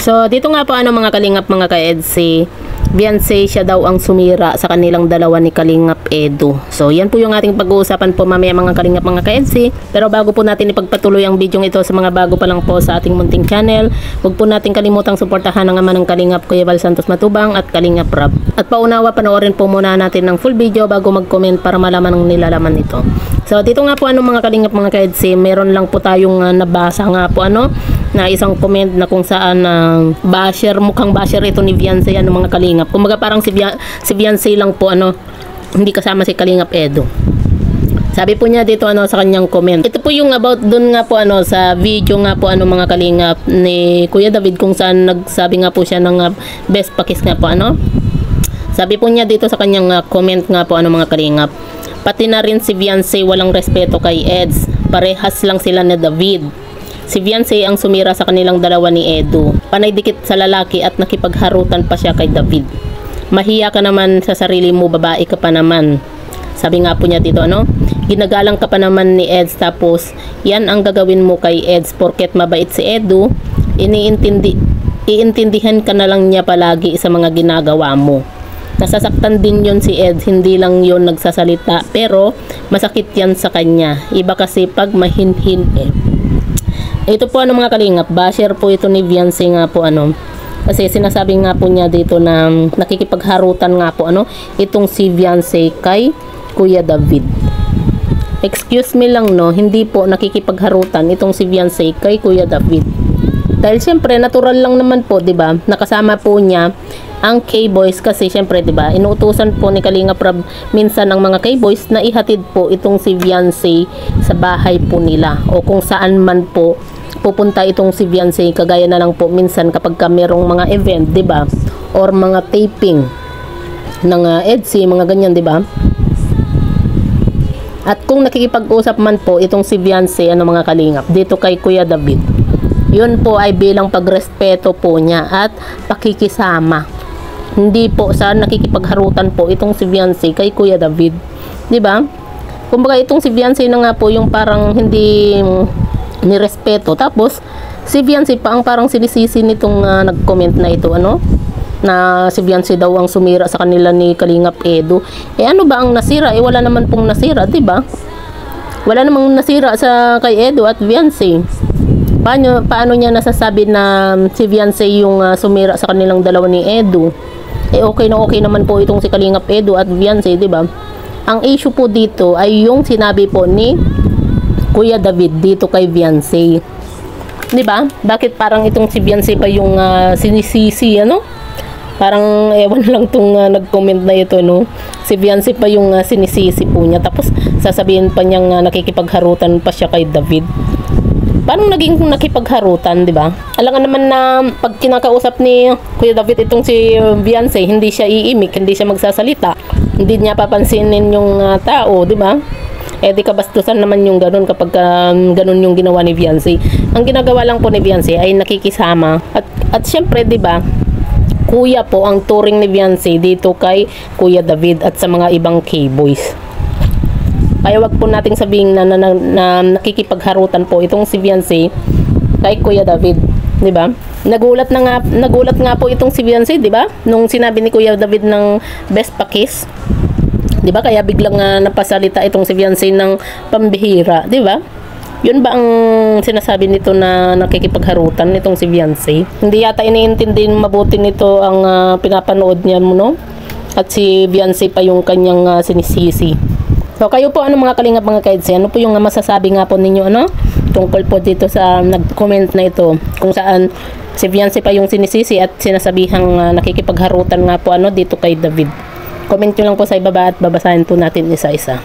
So, dito nga po mga kalingap mga ka-EDSI, Beyonce siya daw ang sumira sa kanilang dalawa ni Kalingap Edu. So, yan po yung ating pag-uusapan po mamaya mga kalingap mga ka-EDSI. Pero bago po natin ipagpatuloy ang video ito sa mga bago pa lang po sa ating munting channel, huwag po natin kalimutang suportahan ang ama ng Kalingap Kuya Val Santos Matubang at Kalingap Rab. At paunawa, panoorin po muna natin ng full video bago mag-comment para malaman ang nilalaman nito. So, dito nga po mga kalingap mga ka-EDSI, meron lang po tayong nabasa nga po na isang comment na kung saan basher, mukhang basher ito ni Beyonce mga kalingap. Kumbaga parang si Beyonce lang po hindi kasama si Kalingap Edu. Sabi po niya dito sa kanyang comment. Ito po yung about dun nga po sa video nga po mga kalingap ni Kuya David, kung saan nagsabi nga po siya ng best pakis nga po Sabi po niya dito sa kanyang comment nga po mga kalingap. Pati na rin si Beyonce walang respeto kay Eds. Parehas lang sila ni David. Si Beyonce ang sumira sa kanilang dalawa ni Edu. Panay dikit sa lalaki at nakipagharutan pa siya kay David. Mahiya ka naman sa sarili mo, babae ka pa naman. Sabi nga po niya dito ginagalang ka pa naman ni Eds, tapos yan ang gagawin mo kay Eds porket mabait si Edu. Iintindihan ka na lang niya palagi sa mga ginagawa mo. Nasasaktan din yon si Eds, hindi lang yon nagsasalita, pero masakit yan sa kanya. Iba kasi pag mahinhin Ito po mga kalingap, basher po ito ni Beyonce nga po kasi sinasabi nga po niya dito na nakikipagharutan nga po itong si Beyonce kay Kuya David. Excuse me lang hindi po nakikipagharutan itong si Beyonce kay Kuya David. Dahil syempre natural lang naman po, 'di ba? Nakasama po niya ang K-boys kasi syempre 'di ba? Inuutusan po ni Kalingap Rab minsan ang mga K-boys na ihatid po itong si Beyonce sa bahay po nila o kung saan man po pupunta itong si Beyonce, kagaya na lang po minsan kapag merong mga event, 'di ba? Or mga taping ng EDSI, mga ganyan, 'di ba? At kung nakikipag-usap man po itong si Beyonce mga kalingap dito kay Kuya David, yun po ay bilang pagrespeto po niya at pakikisama. Hindi po sa nakikipagharutan po itong si Beyonce kay Kuya David, 'di ba? Kumbaga itong si Beyonce na nga po yung parang hindi nirespeto, tapos si Beyonce pa ang parang sinisisi nitong nag-comment na ito na si Beyonce daw ang sumira sa kanila ni Kalingap Edu. Ano ba ang nasira? Wala naman pong nasira, 'di ba? Wala namang nasira sa kay Edu at Beyonce. Paano niya nasasabi na si Beyonce yung sumira sa kanilang dalawa ni Edu? Okay na okay naman po itong si Kalingap Edu at Beyonce, 'di ba? Ang issue po dito ay yung sinabi po ni Kuya David dito kay Beyonce. 'Di ba? Bakit parang itong si Beyonce pa yung sinisisi Parang ewan lang tong nag-comment na ito Si Beyonce pa yung sinisisi po niya, tapos sasabihin pa niyang nakikipagharutan pa siya kay David. Paano naging nakipagharutan, 'di ba? Alangan naman na pag kinakausap ni Kuya David itong si Beyonce, hindi siya iimik, hindi siya magsasalita. Hindi niya papansinin yung tao, 'di ba? Di kabastusan naman yung ganun kapag ganun yung ginawa ni Beyonce. Ang ginagawa lang po ni Beyonce ay nakikisama. At syempre, 'di ba? Kuya po ang turing ni Beyonce dito kay Kuya David at sa mga ibang K-boys. Kaya wag po nating sabihin na nakikipagharutan po itong si Beyonce kay Kuya David, 'di ba? Nagulat nga po itong si Beyonce, 'di ba? Nung sinabi ni Kuya David ng best pakis, 'di ba? Kaya biglang napasalita itong si Beyonce ng pambihira, 'di ba? Yun ba ang sinasabi nito na nakikipagharutan nitong si Beyonce? Hindi yata iniintindi mabuti nito ang pinapanood niya At si Beyonce pa yung kanyang sinisisi. So kayo po mga kalingap mga ka-EDSI, ano po yung masasabi nga po ninyo tungkol po dito sa nag-comment na ito, kung saan si Beyonce pa yung sinisisi at sinasabihang nakikipagharutan nga po dito kay David. Comment nyo lang po sa ibaba at babasahin po natin isa-isa.